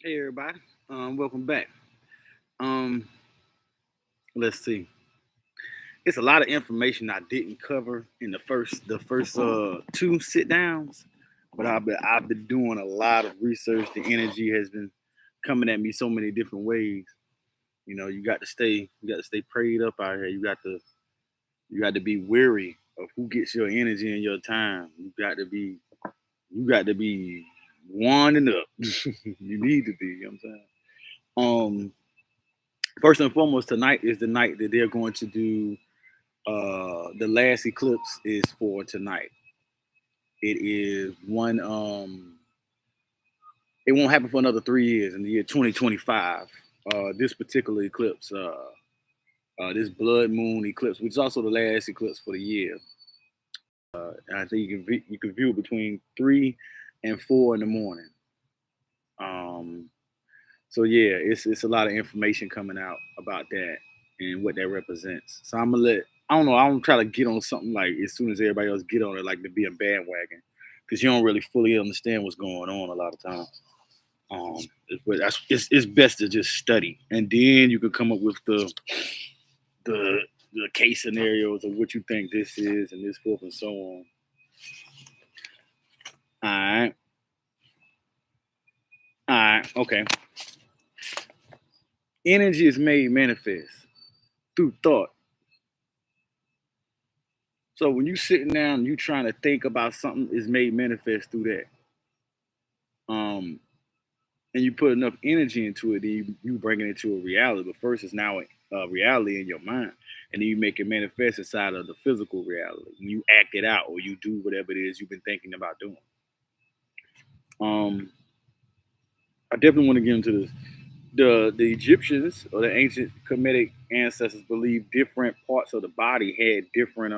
Hey everybody, welcome back. Um, let's see. It's a lot of information I didn't cover in the first two sit downs, but I've been doing a lot of research. The energy has been coming at me so many different ways. You got to stay prayed up out here. You got to be weary of who gets your energy and your time. You got to be winding up. You need to be. You know what I'm saying? First and foremost, tonight is the night that they're going to do. The last eclipse is for tonight. It is one. It won't happen for another 3 years in the year 2025. This particular eclipse, this blood moon eclipse, which is also the last eclipse for the year. And I think you can view it between 3 and 4 in the morning. Um, so yeah, it's a lot of information coming out about that and what that represents. So I'm gonna let I don't know. I don't try to get on something like as soon as everybody else get on it, like to be a bandwagon, because you don't really fully understand what's going on a lot of times. It's best to just study, and then you can come up with the the case scenarios of what you think this is and this forth and so on. All right, all right, okay. Energy is made manifest through thought. So when you sitting down and you trying to think about something, is made manifest through that. And you put enough energy into it, then you bring it into a reality. But first, it's now a reality in your mind, and then you make it manifest inside of the physical reality. And you act it out, or you do whatever it is you've been thinking about doing. Um, I definitely want to get into this. The Egyptians or the ancient Kemetic ancestors believed different parts of the body had different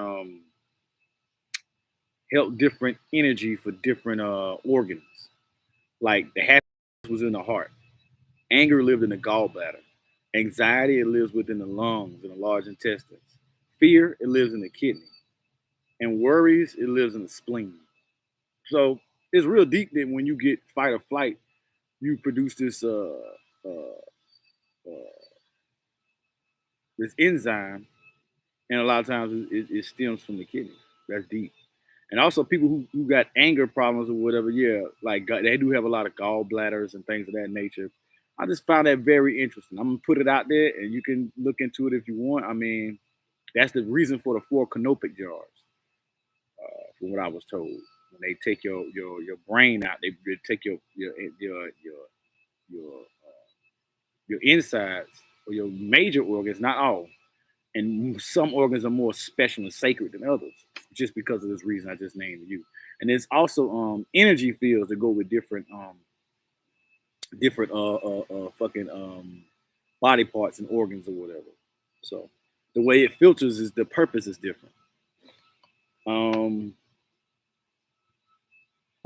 held different energy for different organs. Like the happiness was in the heart, anger lived in the gallbladder, anxiety it lives within the lungs and the large intestines, fear it lives in the kidney, and worries it lives in the spleen. So it's real deep that when you get fight or flight, you produce uh, uh, this enzyme, and a lot of times it stems from the kidneys. That's deep. And also people who got anger problems or whatever, yeah, like they do have a lot of gallbladders and things of that nature. I just found that very interesting. I'm gonna put it out there, and you can look into it if you want. I mean, that's the reason for the four canopic jars, from what I was told. When they take your brain out, they take your insides or your major organs, not all. And some organs are more special and sacred than others, just because of this reason I just named you. And there's also energy fields that go with different fucking body parts and organs or whatever. So the way it filters is the purpose is different. Um,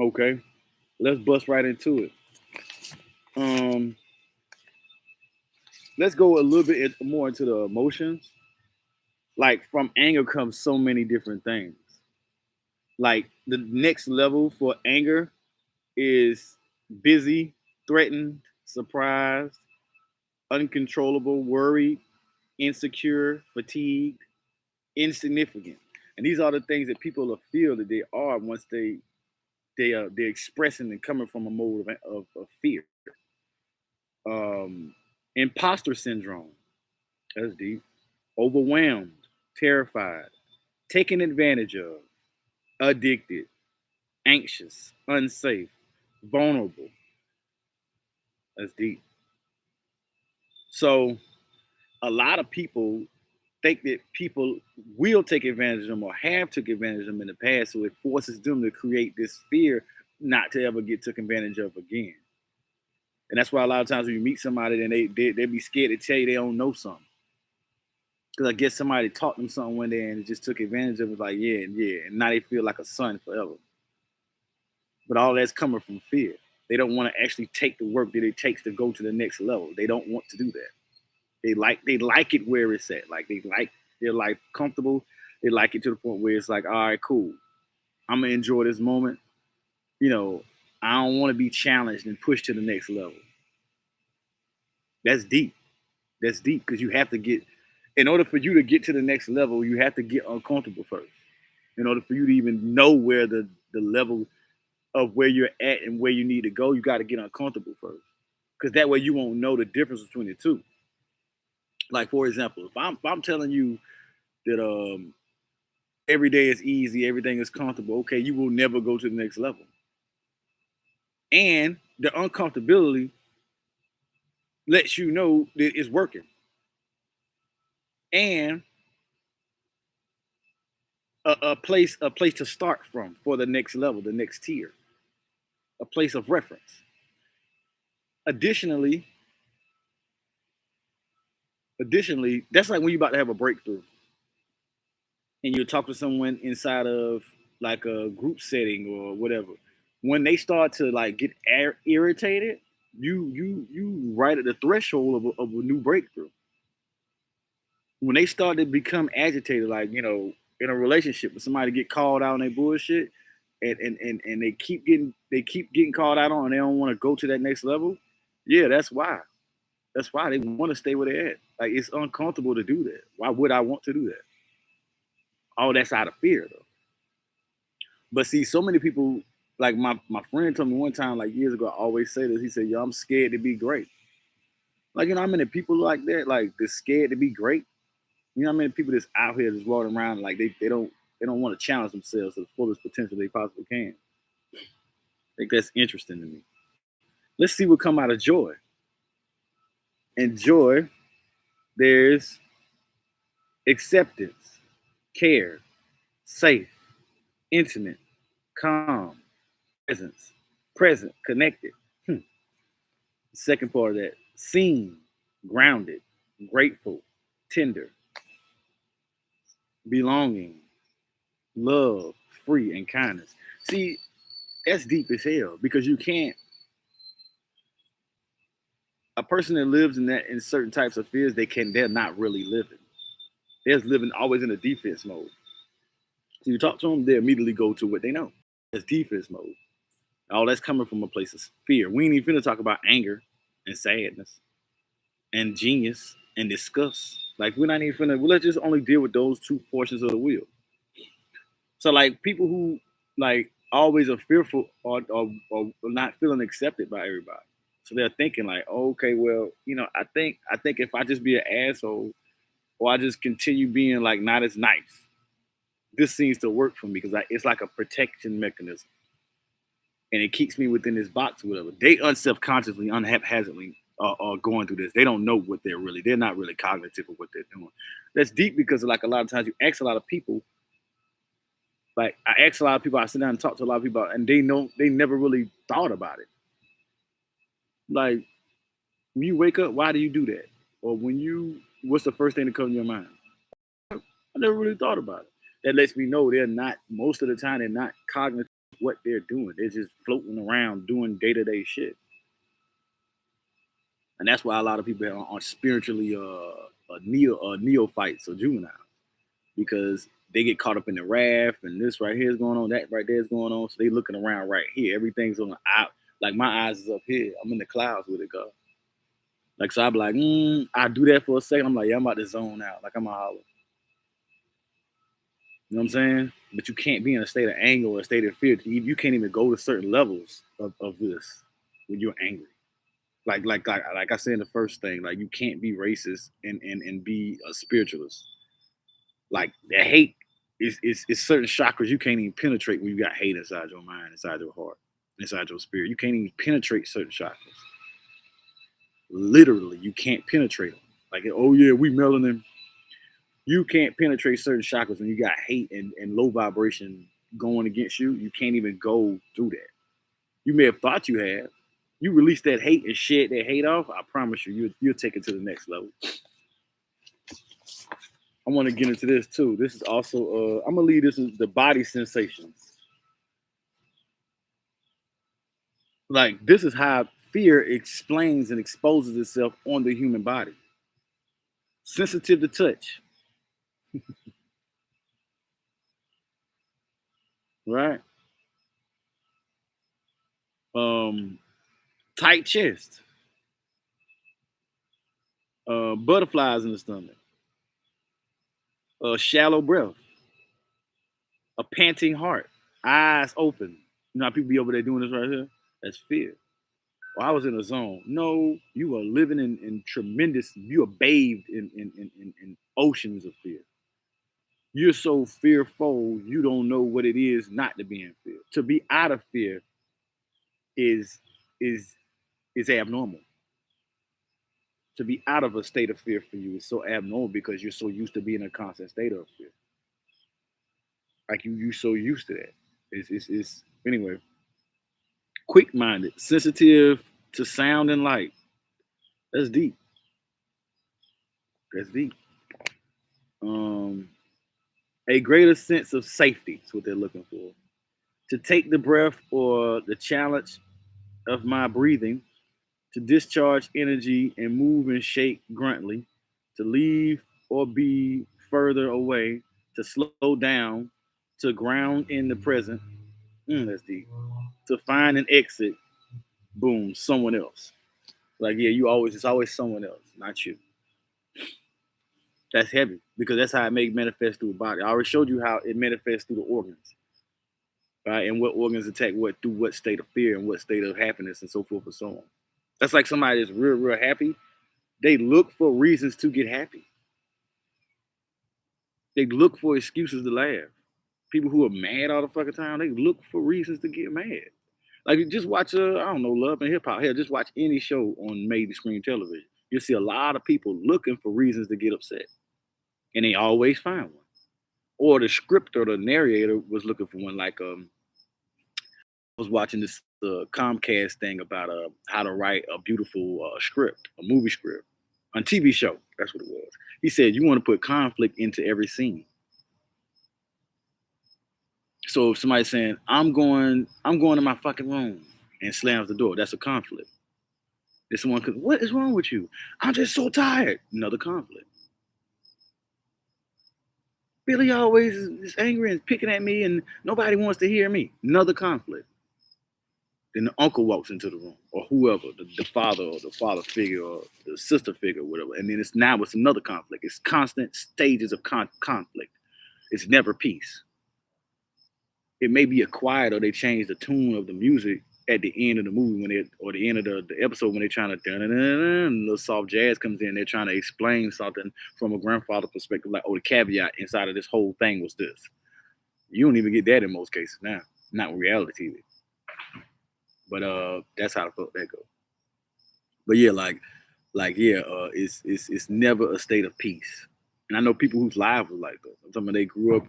okay, let's bust right into it. Um, let's go a little bit more into the emotions. Like from anger comes so many different things. Like the next level for anger is busy, threatened, surprised, uncontrollable, worried, insecure, fatigued, insignificant. And these are the things that people will feel that they are once they're expressing and coming from a mode of fear. Um, Imposter syndrome. That's deep. Overwhelmed, terrified, taken advantage of, addicted, anxious, unsafe, vulnerable. That's deep. So a lot of people think that people will take advantage of them or have took advantage of them in the past, so it forces them to create this fear not to ever get took advantage of again. And that's why a lot of times when you meet somebody and they be scared to tell you they don't know something. Because I guess somebody taught them something one day and it just took advantage of it, like, yeah, and yeah. And now they feel like a son forever. But all that's coming from fear. They don't want to actually take the work that it takes to go to the next level. They don't want to do that. They like it where it's at. Like they like their life comfortable. They like it to the point where it's like, all right, cool. I'm gonna enjoy this moment. You know, I don't want to be challenged and pushed to the next level. That's deep. That's deep because you have to get, in order for you to get to the next level, you have to get uncomfortable first. In order for you to even know where the level of where you're at and where you need to go, you got to get uncomfortable first. Because that way you won't know the difference between the two. Like for example, if I'm telling you that every day is easy, everything is comfortable, okay, you will never go to the next level. And the uncomfortability lets you know that it's working. And a place to start from for the next level, the next tier, a place of reference. Additionally, additionally, that's like when you're about to have a breakthrough and you talk to someone inside of like a group setting or whatever. When they start to like get irritated, you right at the threshold of a new breakthrough. When they start to become agitated, like in a relationship, with somebody get called out on their bullshit, and they keep getting called out on, and they don't want to go to that next level. Yeah, that's why. That's why they want to stay where they're at. Like it's uncomfortable to do that. Why would I want to do that? All that's out of fear though. But see, so many people, like my friend told me one time, like years ago, I always say this. He said, "Yo, I'm scared to be great." Like how many people like that, like they're scared to be great. How many people that's out here just walking around like they don't want to challenge themselves to the fullest potential they possibly can. I think that's interesting to me. Let's see what come out of joy. In joy, there's acceptance, care, safe, intimate, calm, presence, present, connected. Hmm. Second part of that, seen, grounded, grateful, tender, belonging, love, free, and kindness. See, that's deep as hell because you can't. A person that lives in certain types of fears, they're not really living. They're living always in a defense mode. So you talk to them, they immediately go to what they know. That's defense mode. All that's coming from a place of fear. We ain't even finna talk about anger and sadness and genius and disgust. Like we're not even finna. Well, let's just only deal with those two portions of the wheel. So like people who like always are fearful or not feeling accepted by everybody. So they're thinking like, oh, okay, well, I think if I just be an asshole or I just continue being like not as nice, this seems to work for me because it's like a protection mechanism and it keeps me within this box or whatever. They unselfconsciously, unhaphazardly are going through this. They don't know what they're not really cognitive of what they're doing. That's deep because like a lot of times you ask a lot of people, like I ask a lot of people, I sit down and talk to a lot of people, and they never really thought about it. Like when you wake up, why do you do that? Or what's the first thing that comes to your mind? I never really thought about it. That lets me know they're not, most of the time, they're not cognitive of what they're doing. They're just floating around doing day to day shit. And that's why a lot of people are spiritually neophytes or juveniles because they get caught up in the wrath and this right here is going on, that right there is going on. So they looking around right here. Everything's on the out. Like my eyes is up here. I'm in the clouds with it, go. Like so, I be like, I do that for a second. I'm like, yeah, I'm about to zone out. Like I'm a holler. You know what I'm saying? But you can't be in a state of anger or a state of fear. You can't even go to certain levels of this when you're angry. Like I said in the first thing, like you can't be racist and be a spiritualist. Like the hate is certain chakras you can't even penetrate when you got hate inside your mind, inside your heart, inside your spirit. You can't even penetrate certain chakras. Literally, you can't penetrate them. Like, oh yeah, we melanin. You can't penetrate certain chakras when you got hate and low vibration going against you. You can't even go through that. You may have thought you have. You release that hate and shed that hate off. I promise you'll take it to the next level. I want to get into this too. This is also I'm gonna leave this as the body sensations. Like this is how fear explains and exposes itself on the human body. Sensitive to touch, right? Um, tight chest, Butterflies in the stomach, a shallow breath, a panting heart, eyes open. You know how people be over there doing this right here? That's fear. Well, I was in a zone. No, you are living in tremendous, you are bathed in oceans of fear. You're so fearful, you don't know what it is not to be in fear. To be out of fear is is is abnormal. To be out of a state of fear for you is so abnormal because you're so used to being in a constant state of fear. Like you so used to that. It's anyway. Quick minded, sensitive to sound and light. That's deep. That's deep. Um, a greater sense of safety is what they're looking for. To take the breath or the challenge of my breathing, to discharge energy and move and shake gruntly, to leave or be further away, to slow down, to ground in the present. That's deep. To find an exit, boom, someone else. Like, yeah, it's always someone else, not you. That's heavy because that's how it may manifest through the body. I already showed you how it manifests through the organs, right? And what organs attack what through what state of fear and what state of happiness and so forth and so on. That's like somebody that's real, real happy. They look for reasons to get happy. They look for excuses to laugh. People who are mad all the fucking time, they look for reasons to get mad. Like just watch, I don't know, Love and Hip Hop. Hell, just watch any show on major screen television. You'll see a lot of people looking for reasons to get upset, and they always find one. Or the script or the narrator was looking for one. Like I was watching this Comcast thing about how to write a beautiful script, a movie script, on TV show. That's what it was. He said you want to put conflict into every scene. So if somebody's saying I'm going to my fucking room and slams the door, that's a conflict. If someone could, what is wrong with you? I'm just so tired. Another conflict. Billy always is angry and picking at me, and nobody wants to hear me. Another conflict. Then the uncle walks into the room, or whoever, the father or the father figure or the sister figure, or whatever. And then it's another conflict. It's constant stages of conflict. It's never peace. It may be a quiet or they change the tune of the music at the end of the movie or the end of the episode when they're trying to and little soft jazz comes in. They're trying to explain something from a grandfather perspective, like, oh, the caveat inside of this whole thing was this. You don't even get that in most cases now, not reality TV. But that's how the fuck that goes. But yeah, it's never a state of peace. And I know people whose lives were like that. I'm talking about they grew up,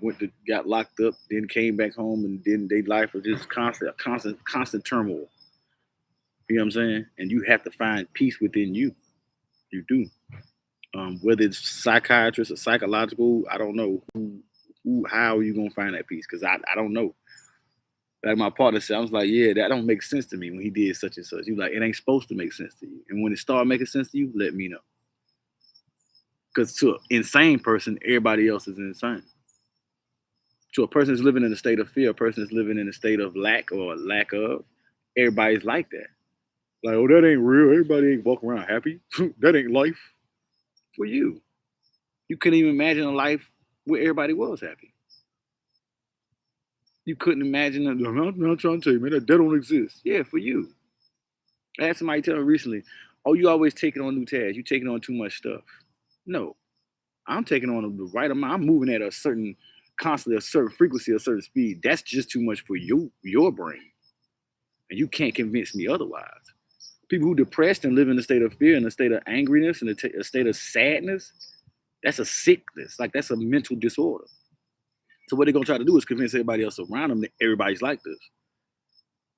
got locked up, then came back home, and then their life was just constant turmoil. You know what I'm saying? And you have to find peace within you. You do. Whether it's psychiatrist or psychological, I don't know how are you gonna find that peace? Because I don't know. Like my partner said, I was like, yeah, that don't make sense to me when he did such and such. He was like, it ain't supposed to make sense to you. And when it start making sense to you, let me know. Because to an insane person, everybody else is insane. To a person who's living in a state of fear, a person who's living in a state of lack or lack of, everybody's like that. Like, oh, that ain't real. Everybody ain't walking around happy. That ain't life for you. You couldn't even imagine a life where everybody was happy. You couldn't imagine. I'm not trying to tell you, man, that don't exist. Yeah, for you. I had somebody tell me recently, oh, you always taking on new tasks. You taking on too much stuff. No, I'm taking on the right amount. I'm moving at constantly a certain frequency, a certain speed. That's just too much for your brain. And you can't convince me otherwise. People who are depressed and live in a state of fear and a state of angriness and a state of sadness, that's a sickness. Like that's a mental disorder. So what they're gonna try to do is convince everybody else around them that everybody's like this.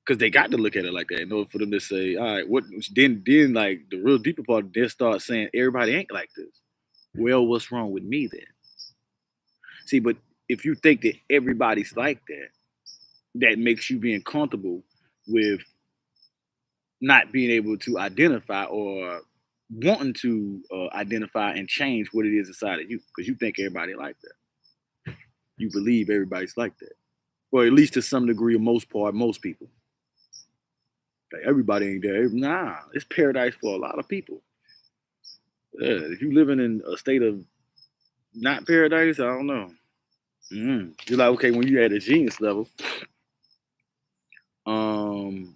Because they got to look at it like that in order for them to say, all right, what then like the real deeper part, they start saying everybody ain't like this. Well, what's wrong with me then? See, but if you think that everybody's like that, that makes you being comfortable with not being able to identify or wanting to identify and change what it is inside of you because you think everybody like that. You believe everybody's like that, or at least to some degree, or most part, most people. Like everybody ain't there. Nah, it's paradise for a lot of people. If you living in a state of not paradise, I don't know. You're like, okay, when you at a genius level, um,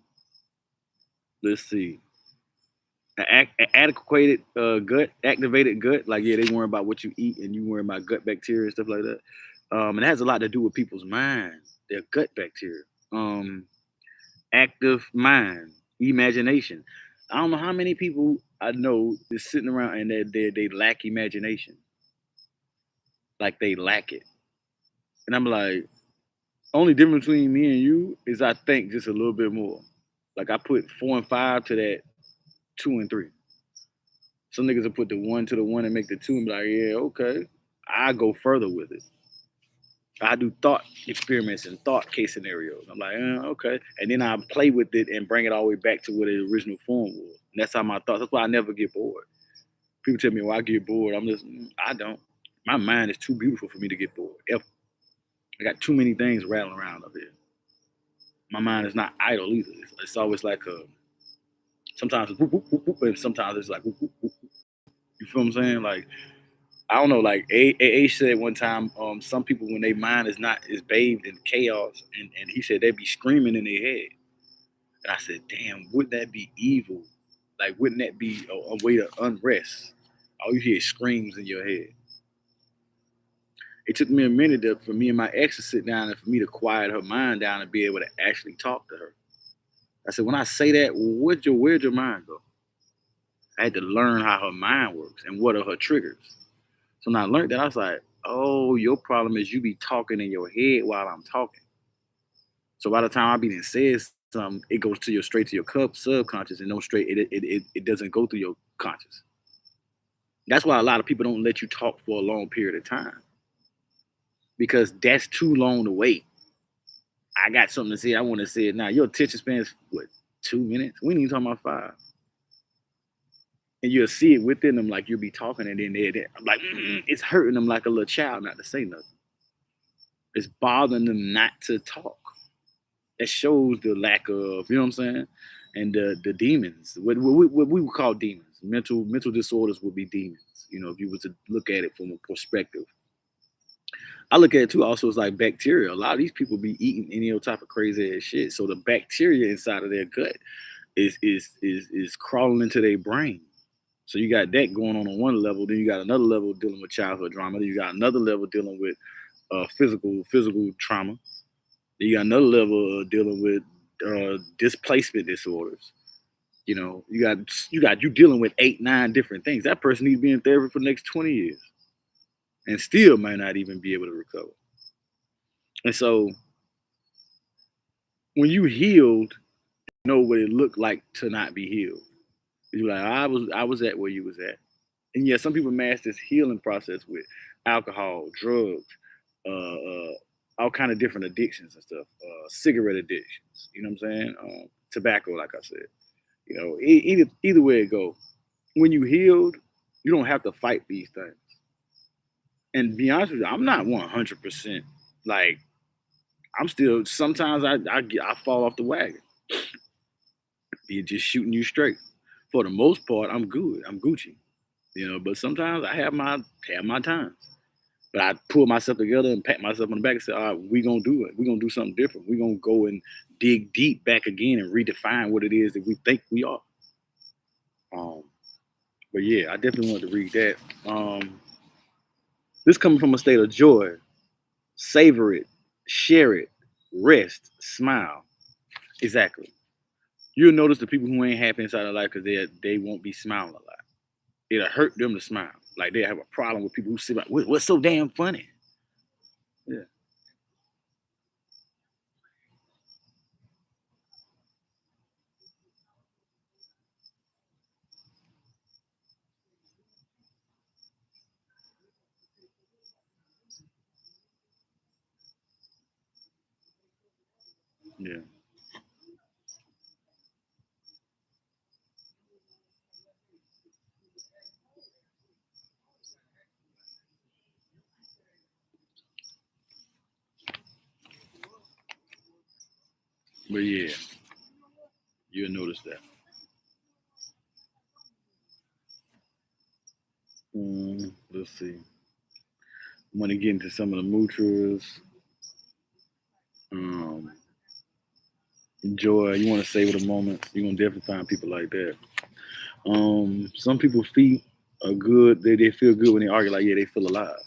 let's see, adequate gut, activated gut. Like, yeah, they worry about what you eat, and you worry about gut bacteria and stuff like that. And it has a lot to do with people's minds, their gut bacteria. Um, Active mind, imagination. I don't know how many people I know is sitting around and they lack imagination, like they lack it. And I'm like, only difference between me and you is I think just a little bit more. Like I put 4 and 5 to that 2 and 3. Some niggas will put the 1 to the 1 and make the 2 and be like, yeah, okay. I go further with it. I do thought experiments and thought case scenarios. I'm like, okay. And then I play with it and bring it all the way back to what the original form was. And that's how my thoughts, that's why I never get bored. People tell me, well, I get bored. I'm just, I don't. My mind is too beautiful for me to get bored. Ever. I got too many things rattling around up here. My mind is not idle either. It's always like sometimes it's whoop, whoop, whoop, whoop, and sometimes it's like whoop, whoop, whoop. You feel what I'm saying? Like I don't know. Like A said one time, some people when their mind is bathed in chaos, and he said they be screaming in their head. And I said, damn, wouldn't that be evil? Like, wouldn't that be a way to unrest? All you hear is screams in your head. It took me a minute for me and my ex to sit down and for me to quiet her mind down and be able to actually talk to her. I said, when I say that, where'd your mind go? I had to learn how her mind works and what are her triggers. So when I learned that, I was like, oh, your problem is you be talking in your head while I'm talking. So by the time I be done said something, it goes to your straight to your subconscious and no straight. It doesn't go through your conscious. That's why a lot of people don't let you talk for a long period of time because that's too long to wait. I got something to say. I want to say it now. Your attention span is what 2 minutes? We ain't even talking about 5. And you'll see it within them, like you'll be talking, and then I'm like, it's hurting them like a little child not to say nothing. It's bothering them not to talk. That shows the lack of, you know what I'm saying? And the demons, what we would call demons, mental disorders would be demons. You know, if you were to look at it from a perspective. I look at it too. Also, it's like bacteria. A lot of these people be eating any old type of crazy ass shit. So the bacteria inside of their gut is crawling into their brain. So you got that going on one level. Then you got another level dealing with childhood trauma. Then you got another level dealing with physical trauma. Then you got another level dealing with displacement disorders. You know, you dealing with 8, 9 different things. That person needs to be in therapy for the next 20 years and still might not even be able to recover. And so when you healed, you know what it looked like to not be healed. You're like, I was at where you was at. And yeah, some people mask this healing process with alcohol, drugs, all kind of different addictions and stuff, cigarette addictions. You know what I'm saying? Tobacco, like I said. You know, either way it go. When you healed, you don't have to fight these things. And to be honest with you, I'm not 100% like I'm still. Sometimes I fall off the wagon. Be just shooting you straight. For the most part, I'm good. I'm Gucci. You know, but sometimes I have my times. But I pull myself together and pat myself on the back and say, all right, we gonna do it. We're gonna do something different. We're gonna go and dig deep back again and redefine what it is that we think we are. Um, but yeah, I definitely wanted to read that. This coming from a state of joy. Savor it, share it, rest, smile. Exactly. You'll notice the people who ain't happy inside their life because they won't be smiling a lot. It'll hurt them to smile. Like they have a problem with people who sit like, what's so damn funny? Yeah, yeah, but yeah, you'll notice that. Let's see. I want to get into some of the mutras. Um, Joy, you want to savor the moment. You're gonna definitely find people like that. Some people feet are good. They feel good when they argue. Like, yeah, they feel alive.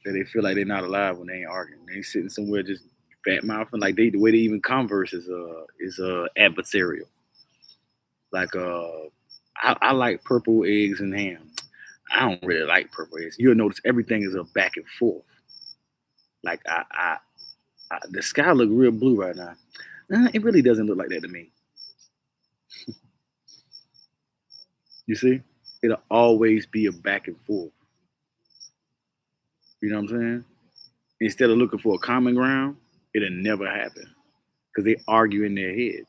That they feel like they're not alive when they ain't arguing. They ain't sitting somewhere just fat mouthing. Like the way they even converse is adversarial. Like I like purple eggs and ham. I don't really like purple eggs. You'll notice everything is a back and forth. Like the sky look real blue right now. It really doesn't look like that to me. You see, it'll always be a back and forth. You know what I'm saying? Instead of looking for a common ground, it'll never happen because they argue in their heads.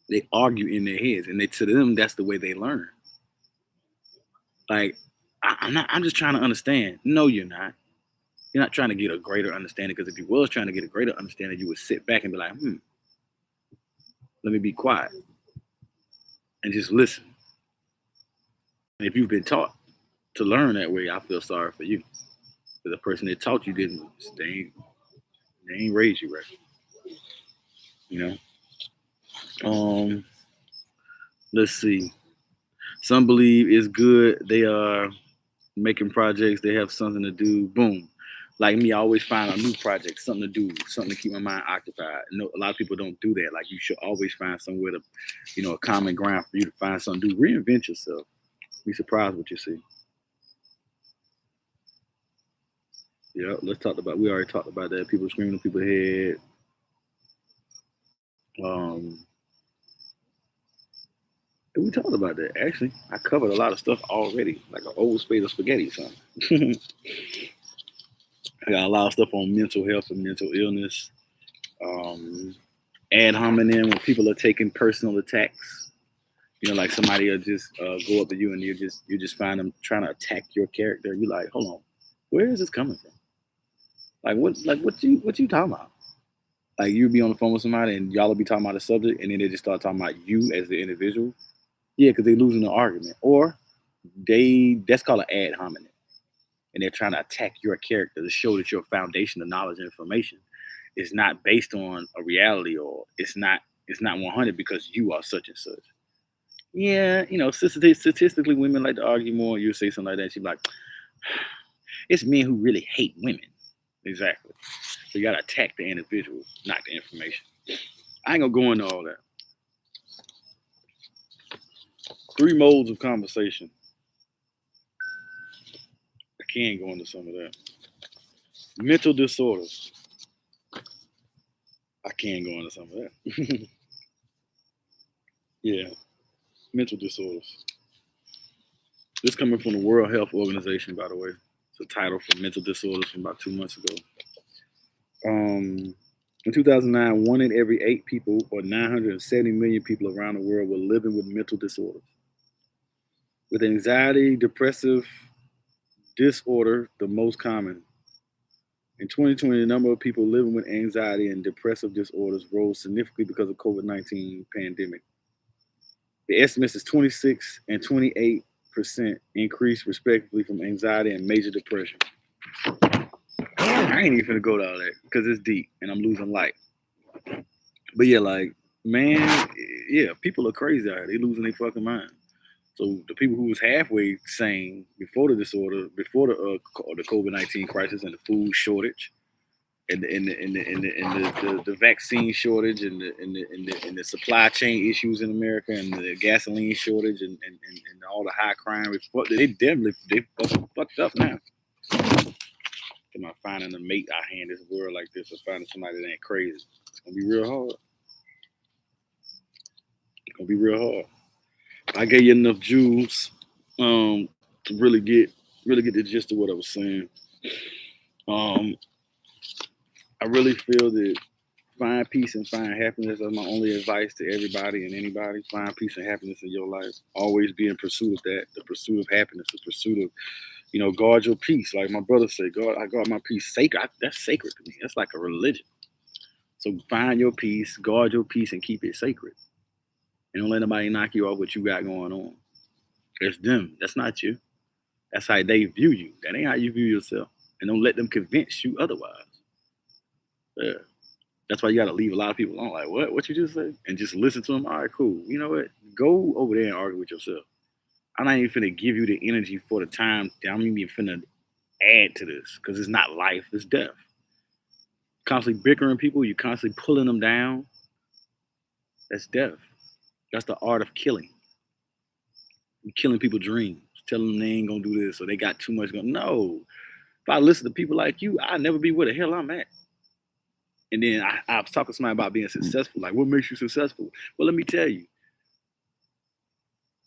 They argue in their heads, and to them that's the way they learn. Like I'm not. I'm just trying to understand. No, you're not. You're not trying to get a greater understanding because if you was trying to get a greater understanding, you would sit back and be like, let me be quiet and just listen. And if you've been taught to learn that way, I feel sorry for you. Because the person that taught you didn't, they ain't raised you right. You know. Let's see. Some believe it's good. They are making projects. They have something to do. Boom. Like me, I always find a new project, something to do, something to keep my mind occupied. No, a lot of people don't do that. Like you should always find somewhere to, a common ground for you to find something to do. Reinvent yourself. Be surprised what you see. Yeah, let's talk about. We already talked about that. People screaming in people's head. Um, we talked about that. Actually, I covered a lot of stuff already, like an old spade of spaghetti, son. I got a lot of stuff on mental health and mental illness. Um, ad hominem when people are taking personal attacks. Like somebody will just go up to you and you just find them trying to attack your character. You like, hold on, where is this coming from? What you talking about? Like you be on the phone with somebody and y'all will be talking about a subject and then they just start talking about you as the individual. Yeah, because they losing the argument. Or that's called an ad hominem. And they're trying to attack your character to show that your foundation of knowledge and information is not based on a reality or it's not 100 because you are such and such. Yeah, statistically women like to argue more. You say something like that, she's like, it's men who really hate women. Exactly. So you gotta attack the individual, not the information. I ain't gonna go into all that. 3 modes of conversation. I can go into some of that. Mental disorders. I can go into some of that. Yeah, mental disorders. This coming from the World Health Organization, by the way. It's a title for mental disorders from about 2 months ago. In 2009, 1 in every 8 people, or 970 million people around the world, were living with mental disorders. With anxiety, depressive disorder, the most common. In 2020, the number of people living with anxiety and depressive disorders rose significantly because of COVID-19 pandemic. The estimates is 26 and 28% increase respectively from anxiety and major depression. I ain't even gonna go to all that because it's deep and I'm losing light. But yeah, like, man, yeah, people are crazy out here. They losing their fucking mind. So the people who was halfway sane before the disorder, before the COVID-19 crisis and the food shortage, and the vaccine shortage and the supply chain issues in America and the gasoline shortage and all the high crime, they fucked up now. Am I finding a mate out here in this world like this or finding somebody that ain't crazy? It's gonna be real hard. It's gonna be real hard. I gave you enough jewels to really get the gist of what I was saying. Um, I really feel that find peace and find happiness. That's my only advice to everybody and anybody. Find peace and happiness in your life. Always be in pursuit of that. The pursuit of happiness. The pursuit of, guard your peace. Like my brother said, God, I guard my peace. Sacred. That's sacred to me. That's like a religion. So find your peace, guard your peace, and keep it sacred. And don't let nobody knock you off what you got going on. It's them. That's not you. That's how they view you. That ain't how you view yourself. And don't let them convince you otherwise. Yeah. That's why you got to leave a lot of people alone. Like, what? What you just say? And just listen to them. All right, cool. You know what? Go over there and argue with yourself. I'm not even finna give you the energy for the time. I'm even finna add to this because it's not life, it's death. Constantly bickering people, you constantly pulling them down. That's death. That's the art of killing. You're killing people's dreams, telling them they ain't gonna do this or they got too much going. No. If I listen to people like you, I'd never be where the hell I'm at. And then I was talking to somebody about being successful. Like, what makes you successful? Well, let me tell you,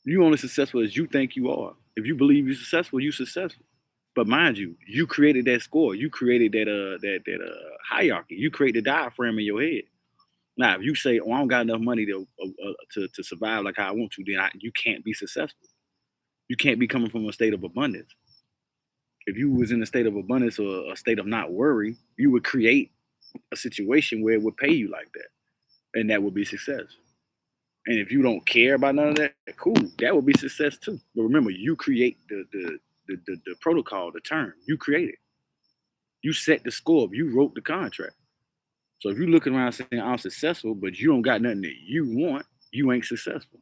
you only successful as you think you are. If you believe you're successful, you're successful. But mind you, you created that score. You created that hierarchy. You created the diaphragm in your head. Now, if you say, "Oh, I don't got enough money to survive like how I want to," then you can't be successful. You can't be coming from a state of abundance. If you was in a state of abundance or a state of not worry, you would create a situation where it would pay you like that, and that would be success. And if you don't care about none of that, cool, that would be success too. But remember, you create the protocol, the term. You create it. You set the score. You wrote the contract. So if you're looking around saying I'm successful, but you don't got nothing that you want, you ain't successful.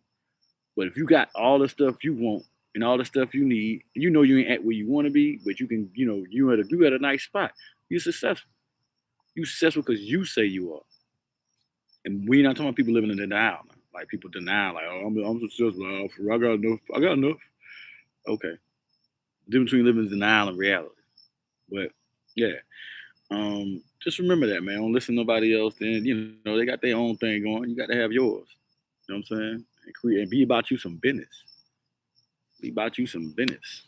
But if you got all the stuff you want and all the stuff you need, and you know you ain't at where you want to be, but you can, you at a nice spot, you're successful. You successful because you say you are. And we're not talking about people living in denial. Like people deny, like, oh, I'm successful. I got enough. I got enough. Okay. The difference between living in denial and reality. But yeah. Just remember that, man. Don't listen to nobody else. Then they got their own thing going. You got to have yours. You know what I'm saying? And create and be about you some business. Be about you some business.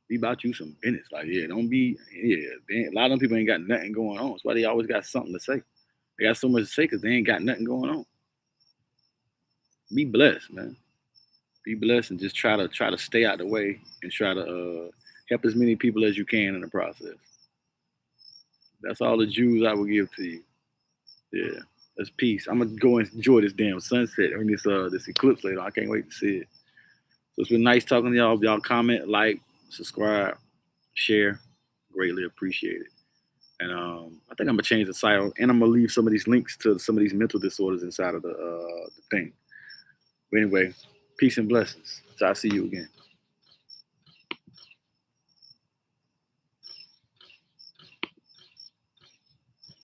Be about you some business. Like, yeah, don't be, yeah. A lot of them people ain't got nothing going on. That's why they always got something to say. They got so much to say because they ain't got nothing going on. Be blessed, man. Be blessed and just try to stay out the way and try to help as many people as you can in the process. That's all the Jews I will give to you. Yeah. That's peace. I'm gonna go and enjoy this damn sunset. I mean this eclipse later. I can't wait to see it. So it's been nice talking to y'all. If y'all comment, like, subscribe, share. Greatly appreciate it. And I think I'm gonna change the title and I'm gonna leave some of these links to some of these mental disorders inside of the thing. But anyway, peace and blessings. So I'll see you again.